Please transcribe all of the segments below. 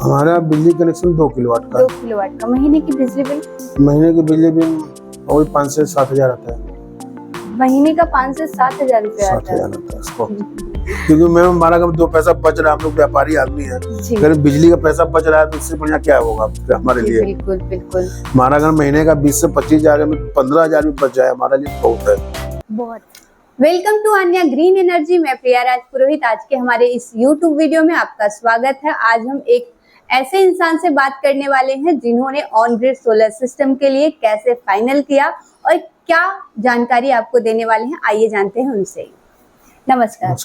हमारा बिजली connection 2 kilowatt का 2 किलोवाट का। महीने की बिजली बिल? महीने की बिजली बिल वही 5 से 7 हजार आता है। महीने का 5 से 7 हजार रुपया 7 आता है। हजार आता है इसको, क्योंकि मैम हमारा अगर 2 पैसा बच रहा है, हम लोग व्यापारी आदमी है, जी। अगर बिजली का पैसा बच रहा है तो इससे बढ़िया क्या होगा हमारे जी, लिए। बिल्कुल बिल्कुल। हमारा अगर महीने का 20 से 25 हजार में 15 हजार भी बच जाए हमारे लिए बहुत है। बहुत। Welcome to Anya green energy. मैं प्रिया राज पुरोहित। आज के हमारे इस YouTube वीडियो में आपका स्वागत है। आज हम एक ऐसे इंसान से बात करने वाले हैं जिन्होंने ऑन ग्रिड सोलर सिस्टम के लिए कैसे फाइनल किया और क्या जानकारी आपको देने वाले हैं। आइए जानते हैं उनसे। नमस्कार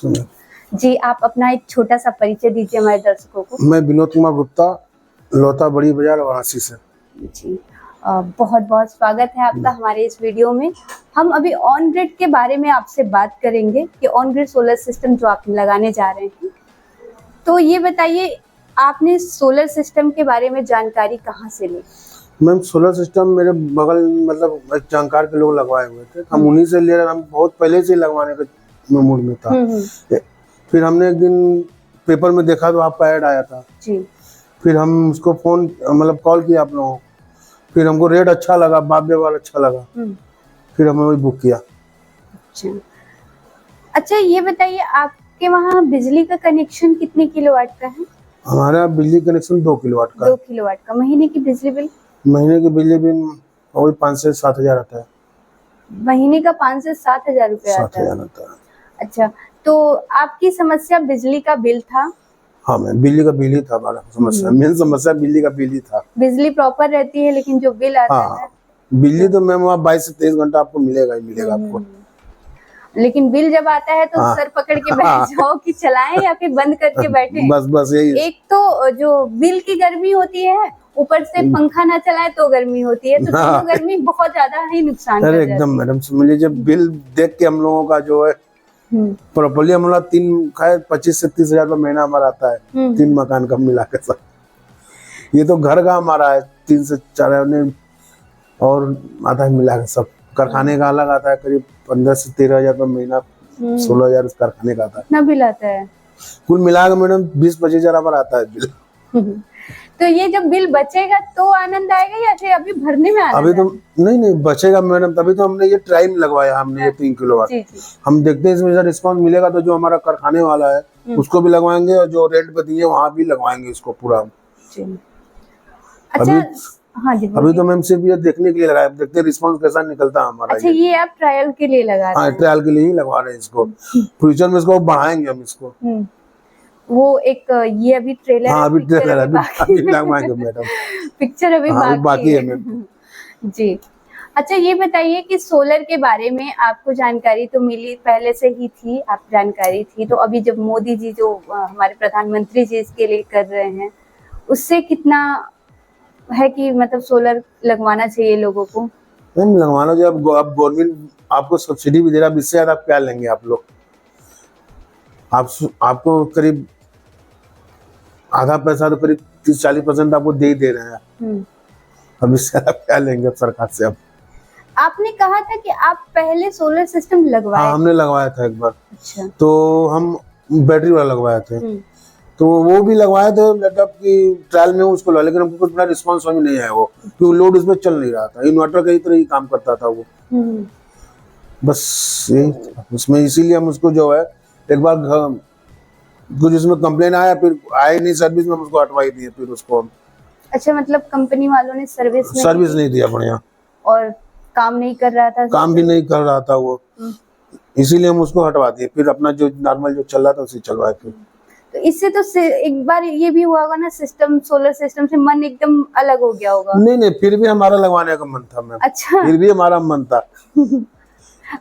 जी, आप अपना एक छोटा सा परिचय दीजिए हमारे दर्शकों को। मैं विनोद कुमार गुप्ता, लोता बड़ी बाजार वाराणसी से। जी, बहुत बहुत स्वागत है आपका हमारे इस वीडियो में। हम अभी ऑन ग्रिड के बारे में आपसे बात करेंगे कि ऑन ग्रिड सोलर सिस्टम जो आप लगाने जा रहे हैं, तो ये बताइए आपने सोलर सिस्टम के बारे में जानकारी कहाँ से ली? मैम सोलर सिस्टम मेरे बगल मतलब एक जानकार के लोग लगवाए हुए थे, हम उन्हीं से ले रहे। हम बहुत पहले से लगवाने के मूड में था। फिर हमने एक दिन पेपर में देखा तो आपका ऐड आया था जी। फिर हम उसको फोन मतलब कॉल किया आप लोगों को। फिर हमको रेट अच्छा लगा, बाप बेवाल अच्छा लगा, फिर हमने वही बुक किया। अच्छा, ये बताइए आपके वहाँ बिजली का कनेक्शन कितने किलोवाट का है? हमारा बिजली कनेक्शन 2 किलोवाट का 2 किलोवाट का। महीने की बिजली बिल? महीने की बिजली बिल वही 5 से 7 हजार आता है। महीने का 5 से 7 हजार रुपया आता है। अच्छा, तो आपकी समस्या बिजली का बिल था? हाँ मैम, बिजली का बिल ही था हमारा समस्या। मेन समस्या बिजली का बिल ही था। बिजली प्रॉपर रहती है लेकिन जो बिल आता है, बिजली तो मैम वहाँ 22 से 23 घंटा आपको मिलेगा ही मिलेगा आपको, लेकिन बिल जब आता है तो सर पकड़ के बैठ जाओ कि चलाएं या फिर बंद करके बैठे। बस यही। एक तो जो बिल की गर्मी होती है, ऊपर से पंखा ना चलाए तो गर्मी होती है, तो दोनों गर्मी बहुत ज्यादा ही नुकसान कर जाती है। एकदम मैडम, समझ लीजिए बिल देख के हम लोगों का जो है प्रॉपर्ली हमारा 25 से 30 हजार रुपया महीना हमारा आता है। 3 मकान का मिला के सब। ये तो घर का हमारा है 3 से 4 और आधा ही मिला के सब। कारखाने का अलग आता है करीब 15 से 13 हजार रुपया महीना। 16 हजार उस कारखाने का आता है। कितना बिल आता है? कुल मिला के मैडम 20-25 हजार हमारा आता है बिल। तो ये जब बिल बचेगा तो आनंद आएगा या फिर अभी भरने में आनंद? अभी तो नहीं बचेगा मैडम, तभी तो हमने ये ट्रायल लगवाया हमने ये 3 किलोवाट। हम देखते हैं इसमें रिस्पांस मिलेगा तो जो हमारा कारखाने वाला है उसको भी लगवाएंगे और जो रेंट पे दिए वहाँ भी लगवाएंगे इसको पूरा। अच्छा, हाँ जी। अभी तो मैम सिर्फ ये देखने के लिए लगाया, देखते हैं रिस्पांस कैसा निकलता है हमारा। अच्छा, ये आप ट्रायल के लिए लगा रहे हैं? हाँ, ट्रायल के लिए ही लगवा रहे हैं इसको। फ्यूचर में इसको बढ़ाएंगे हम इसको। वो एक ये अभी ट्रेलर, हाँ अभी ट्रेलर अभी लगवाएंगे मैडम। पिक्चर अभी बाकी है मैम। जी। अच्छा, ये बताइए कि सोलर के बारे में आपको जानकारी तो मिली पहले से ही थी, आप जानकारी थी, तो अभी जब मोदी जी जो हमारे प्रधानमंत्री जी इसके लिए कर रहे हैं, उससे कितना है कि मतलब सोलर लगवाना चाहिए लोगों को? मैम लगवाना जो अब गवर्नमेंट आपको सब्सिडी भी दे रहा है, इससे ज्यादा आप क्या लेंगे आप लोग। आपको करीब आधा पैसा तो करीब 30-40% आपको दे ही दे रहे हैं। अब इससे आप क्या लेंगे सरकार से। अब आपने कहा था कि आप पहले सोलर सिस्टम लगवाए? हाँ, हमने लगवाया था एक बार। अच्छा। तो हम बैटरी वाला लगवाए थे, तो वो भी लगवाए थे लैपटॉप की ट्रायल में उसको लगा, लेकिन हमको कुछ बड़ा रिस्पांस समझ नहीं आया वो, क्योंकि लोड उसमें चल नहीं रहा था। इन्वर्टर का ही तरह ही काम करता था वो। बस यही उसमें, इसीलिए हम उसको जो है एक बार कुछ इसमें कंप्लेन आया, फिर आए नहीं सर्विस में, हम उसको हटवाई दिए फिर उसको। अच्छा, मतलब कंपनी वालों ने सर्विस नहीं दिया बढ़िया, और काम नहीं कर रहा था? काम भी नहीं कर रहा था वो, इसीलिए हम उसको हटवा दिए। फिर अपना जो नॉर्मल जो चल रहा था उसे चलवाए फिर। तो इससे तो एक बार ये भी हुआ होगा ना, सिस्टम सोलर सिस्टम से मन एकदम अलग हो गया होगा? नहीं फिर भी हमारा लगवाने का मन था मैम। अच्छा, फिर भी हमारा मन था।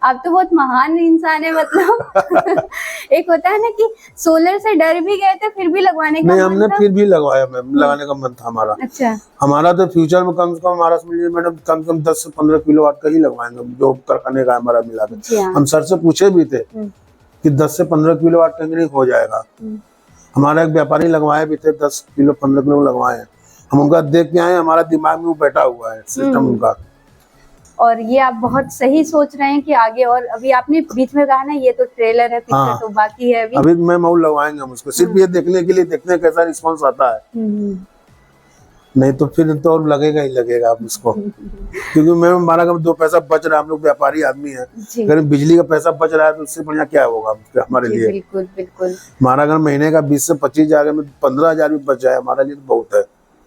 आप तो बहुत महान इंसान है मतलब। एक होता है ना कि सोलर से डर भी गए थे फिर भी लगवाने का नहीं, मन हमने था? फिर भी लगवाया मैम, लगाने का मन था हमारा। अच्छा। हमारा तो फ्यूचर में कम से कम हमारा समझिए मैडम कम से कम 10 से 15 किलोवाट का ही लगवाएंगे जो कारखाने का हमारा मिला के। हम सर से पूछे भी थे कि 10 से 15 किलोवाट का हो जाएगा। हमारा एक व्यापारी लगवाए भी थे, 10 किलो 15 किलो लगवाए हैं। हम उनका देख के आए, हमारा दिमाग में वो बैठा हुआ है सिस्टम उनका। और ये आप बहुत सही सोच रहे हैं कि आगे, और अभी आपने बीच में कहा ना ये तो ट्रेलर है, पिक्चर हाँ। तो बाकी है अभी। अभी मैं मऊ लगवाएंगे हम उसको, सिर्फ ये देखने के लिए, देखने का कैसा रिस्पॉन्स आता है, नहीं तो फिर तो और लगेगा ही लगेगा आप उसको। क्योंकि मैं हमारा अगर 2 पैसा बच रहा है, हम लोग व्यापारी आदमी है, जी अगर बिजली का पैसा बच रहा है तो उससे बढ़िया क्या होगा हमारे जी, लिए। बिल्कुल बिल्कुल, हमारा अगर महीने का 20 से 25 हजार में 15,000 भी बच जाए हमारे लिए तो बहुत है।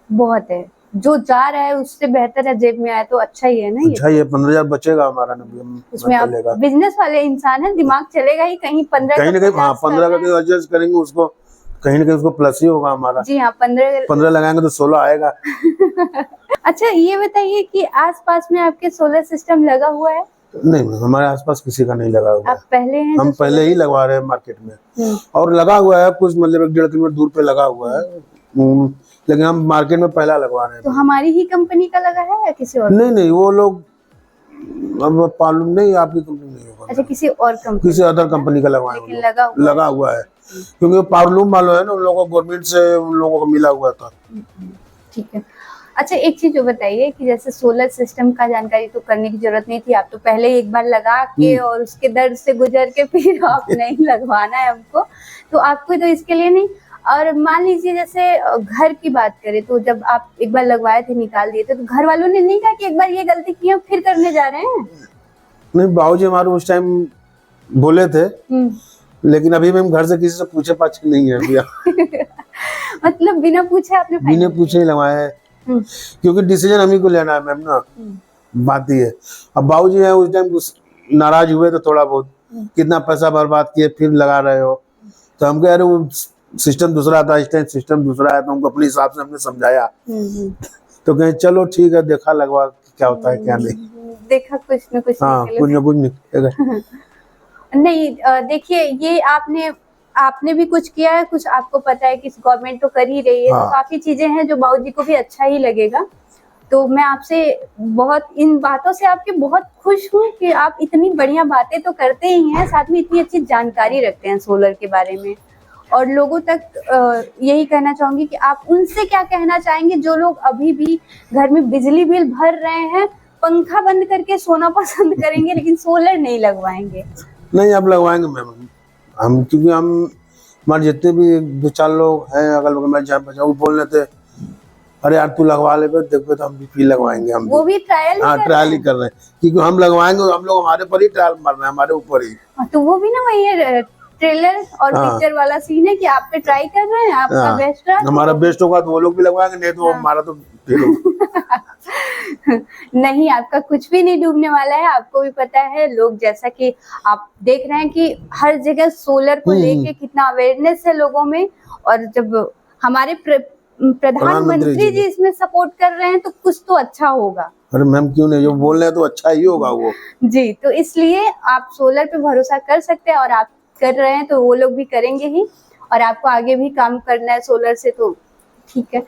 बहुत है, जो जा रहा है उससे बेहतर है जेब में आए तो अच्छा ही है ना ये। अच्छा, ये 15,000 बचेगा हमारा ना, उसमें आप चलेगा बिजनेस वाले इंसान है, दिमाग चलेगा ही, कहीं 15 कहीं ना कहीं। हाँ, 50 15 का करना है। कहीं एडजस्ट करेंगे उसको, कहीं ना कहीं उसको प्लस ही होगा हमारा। जी हाँ, 15 15 लगाएंगे तो 16 आएगा। अच्छा ये बताइए कि आसपास में आपके सोलर सिस्टम लगा हुआ है? नहीं, हमारे आसपास किसी का नहीं लगा हुआ आप है। पहले हैं हम जो पहले सोलर ही लगवा रहे हैं मार्केट में, हम्म, और लगा हुआ है कुछ मतलब 1.5 किलोमीटर दूर पे लगा हुआ है। लेकिन हम मार्केट में पहला लगवा रहे हैं। तो हमारी ही कंपनी का लगा है या किसी और? नहीं, वो लोग अब मालूम नहीं, आपकी कंपनी नहीं होगा। अच्छा, किसी और कंपनी, किसी अदर कंपनी का लगवाए, लेकिन लगा हुआ है क्योंकि पावरलूम वालों है ना, उन लोगों को गवर्नमेंट से उन लोगों को मिला हुआ था। ठीक है। अच्छा एक चीज जो बताइए कि जैसे सोलर सिस्टम का जानकारी तो करने की जरूरत नहीं थी, आप तो पहले ही एक बार लगा के और उसके दर्द से गुजर के फिर आप नहीं लगवाना है हमको, तो आपको तो इसके लिए नहीं। और मान लीजिए जैसे घर की बात करें तो जब आप एक बार लगवाए थे, निकाल दिए थे, तो घर वालों ने नहीं कहा कि एक बार ये गलती की हम फिर करने जा रहे हैं? नहीं, बाबूजी हमारे उस टाइम बोले थे, लेकिन अभी हम घर से किसी से पूछे पाछे नहीं है भैया। मतलब बिना पूछे आपने बिना पूछे ही लगवाया है, क्योंकि डिसीजन हम ही को लेना है मैम ना, बात ही है। अब बाबूजी है उस टाइम नाराज हुए तो थोड़ा बहुत, कितना पैसा बर्बाद किए फिर लगा रहे हो, तो हम कह रहे वो सिस्टम दूसरा था, इस टाइम सिस्टम दूसरा है, तो हमको अपने हिसाब से हमने समझाया। तो कहें चलो ठीक है, देखा लगवा क्या होता है क्या नहीं, देखा कुछ न कुछ हाँ कुछ न कुछ निकलेगा। नहीं देखिए ये आपने भी कुछ किया है, कुछ आपको पता है कि गवर्नमेंट तो कर ही रही है, हाँ। तो काफी चीजें हैं जो बाबूजी को भी अच्छा ही लगेगा। तो मैं आपसे बहुत इन बातों से आपके बहुत खुश हूँ कि आप इतनी बढ़िया बातें तो करते ही हैं, साथ में इतनी अच्छी जानकारी रखते हैं सोलर के बारे में। और लोगों तक यही कहना चाहूंगी कि आप उनसे क्या कहना चाहेंगे जो लोग अभी भी घर में बिजली बिल भर रहे हैं, पंखा बंद करके सोना पसंद करेंगे लेकिन सोलर नहीं लगवाएंगे? नहीं, अब लगवाएंगे मैम हम, क्योंकि हम हमारे जितने भी 2-4 लोग हैं अगल बगल में जान पहचान, वो बोल रहे थे अरे यार तू लगवा ले, देखो तो हम भी फिर लगवाएंगे। हम वो भी ट्रायल, हाँ ट्रायल ही कर रहे हैं, क्योंकि हम लगवाएंगे, हम लोग हमारे पर ही ट्रायल मार रहे हैं, हमारे ऊपर ही। तो वो भी ना वही है ट्रेलर और पिक्चर वाला सीन है कि आप पे ट्राई कर रहे हैं, आपका बेस्ट रहा, हमारा बेस्ट होगा तो वो लोग भी लगवाएंगे, नहीं तो हमारा तो फेल होगा। नहीं आपका कुछ भी नहीं डूबने वाला है, आपको भी पता है। लोग जैसा कि आप देख रहे हैं कि हर जगह सोलर को लेके कितना अवेयरनेस है लोगों में, और जब हमारे प्रधानमंत्री जी इसमें सपोर्ट कर रहे हैं तो कुछ तो अच्छा होगा। अरे मैम क्यों नहीं, जो बोल रहे हैं तो अच्छा ही होगा वो। जी, तो इसलिए आप सोलर पे भरोसा कर सकते हैं, और आप कर रहे हैं तो वो लोग भी करेंगे ही, और आपको आगे भी काम करना है सोलर से, तो ठीक है।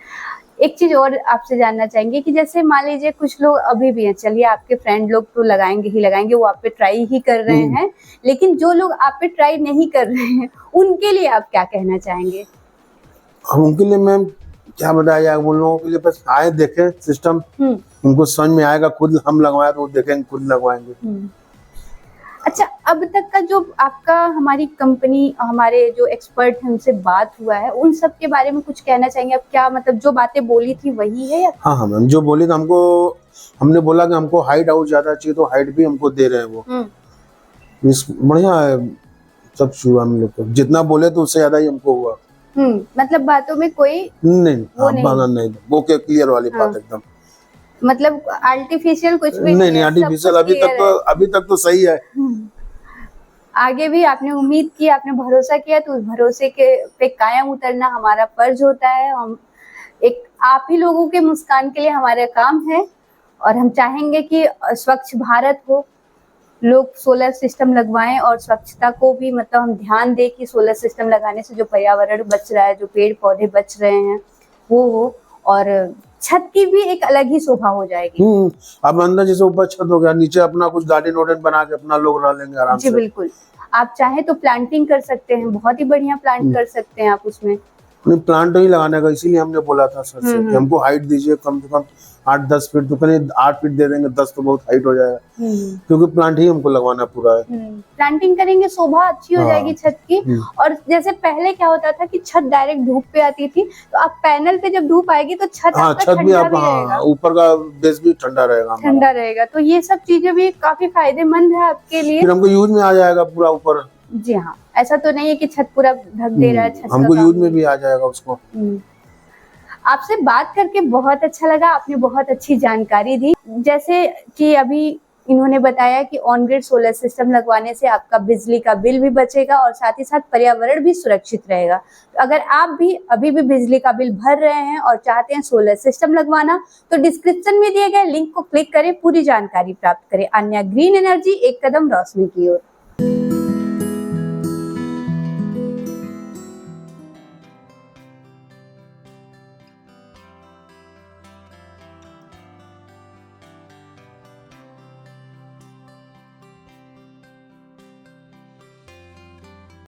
एक चीज और आपसे जानना चाहेंगे कि जैसे मान लीजिए कुछ लोग अभी भी हैं, चलिए आपके फ्रेंड लोग तो लगाएंगे ही लगाएंगे, वो आप पे ट्राई ही कर रहे हैं, लेकिन जो लोग आप पे ट्राई नहीं कर रहे हैं उनके लिए आप क्या कहना चाहेंगे? उनके लिए मैम क्या बताया जाए, उन लोगों के लिए बस आए देखें सिस्टम, उनको समझ में आएगा, खुद हम लगवाए तो वो देखेंगे, खुद लगवाएंगे। अच्छा अब तक का जो आपका हमारी कंपनी, हमारे जो एक्सपर्ट हैं उनसे बात हुआ है, उन सब के बारे में कुछ कहना चाहेंगे आप? क्या मतलब जो बातें बोली थी वही है या? हाँ मैम, जो बोली तो हमको, हमने बोला कि हमको हाइट आउट ज्यादा चाहिए, तो हाइट भी हमको दे रहे हैं वो। बढ़िया है सब शुरू, हम लोग को जितना बोले तो उससे ज्यादा ही हमको हुआ। मतलब बातों में कोई नहीं, वो क्लियर वाली बात एकदम, मतलब आर्टिफिशियल कुछ भी नहीं आर्टिफिशियल अभी तक तो सही है। आगे भी आपने उम्मीद की, आपने भरोसा किया, तो उस भरोसे के पे कायम उतरना हमारा फर्ज होता है। हम एक आप ही लोगों के मुस्कान के लिए हमारा काम है, और हम चाहेंगे कि स्वच्छ भारत हो, लोग सोलर सिस्टम लगवाएं, और स्वच्छता को भी मतलब हम ध्यान दें कि सोलर सिस्टम लगाने से जो पर्यावरण बच रहा है, जो पेड़ पौधे बच रहे हैं वो हो, और छत की भी एक अलग ही शोभा हो जाएगी। अब अंदर जैसे ऊपर छत हो गया, नीचे अपना कुछ गार्डन वार्डन बना के अपना लोग रह लेंगे आराम से। जी बिल्कुल, आप चाहे तो प्लांटिंग कर सकते हैं, बहुत ही बढ़िया प्लांट कर सकते हैं आप उसमें। नहीं, प्लांट ही लगाने का, इसीलिए हमने बोला था सर से कि हमको हाइट दीजिए कम से कम 8-10 फीट, तो कहीं 8 फीट दे देंगे, 10 तो बहुत हाइट हो जाएगा, क्योंकि प्लांट ही हमको लगवाना पूरा है। प्लांटिंग करेंगे, शोभा अच्छी हो जाएगी छत की। और जैसे पहले क्या होता था कि छत डायरेक्ट धूप पे आती थी, तो अब पैनल पे जब धूप आएगी तो छत आपका छत भी ठंडा भी रहेगा, ऊपर का बेस भी ठंडा रहेगा, ठंडा रहेगा। तो ये सब चीजें भी काफी फायदेमंद है आपके लिए। फिर हमको यूज में आ जाएगा पूरा ऊपर। जी हाँ, ऐसा तो नहीं है कि छत पूरा ढक दे रहा है, छत का हमको काम यूज में भी आ जाएगा उसको। आपसे बात करके बहुत अच्छा लगा, आपने बहुत अच्छी जानकारी दी। जैसे कि अभी इन्होंने बताया कि ऑन ग्रिड सोलर सिस्टम लगवाने से आपका बिजली का बिल भी बचेगा और साथ ही साथ पर्यावरण भी सुरक्षित रहेगा। तो अगर आप भी अभी भी बिजली का बिल भर रहे हैं और चाहते हैं सोलर सिस्टम लगवाना, तो डिस्क्रिप्शन में दिए गए लिंक को क्लिक करें, पूरी जानकारी प्राप्त करें। अन्या ग्रीन एनर्जी, एक कदम रोशनी की ओर।